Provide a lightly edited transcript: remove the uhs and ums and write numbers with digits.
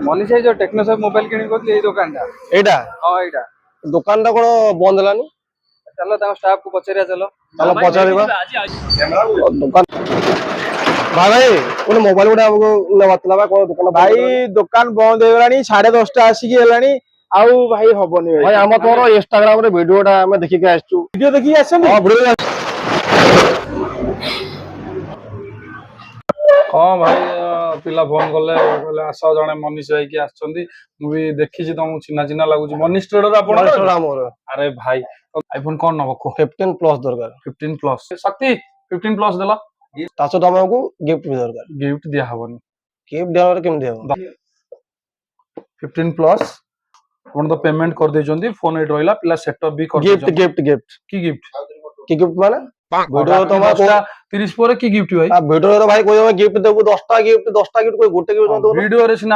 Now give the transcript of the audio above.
मनीष जो techno shop mobile किणी को ये दुकान टा एटा हां एटा दुकान टा कोन बंद हलानी चलो ता स्टाफ को पचरिया चलो चलो पचारिबा दुकान भाई कोन मोबाइल गुडा हमको न बतलाबा कोन दुकान भाई दुकान बंद हो गलानी 10:30 आसी की हलानी आउ भाई हबनी भाई हम तोर इंस्टाग्राम रे वीडियोटा हम देखि के आछू वीडियो देखि आछन हां वीडियो हाँ भाई पिला फोन कले कहले आस जने मनीष भाई की आछंदी मु भी देखि तुमको चिन्हा चिन्हा लागुची मनीष ट्रेडर आपण अरे भाई आईफोन कौन नबो को 15 प्लस दरकार 15 प्लस शक्ति 15 प्लस देला तासो हमको गिफ्ट भी दरकार गिफ्ट दिया हबनी गिफ्ट देवर केम देव 15 प्लस अपन तो पेमेंट कर दे जंदी फोन एट रहिला पिला सेटअप भी कर गिफ्ट गिफ्ट गिफ्ट की गिफ्ट माने वीडियो तो 30 पर की गिफ्ट भाई वीडियो तो भाई कोई गिफ्ट देबो 10टा गिफ्ट कोई गोटे गिफ्ट वीडियो रे सिना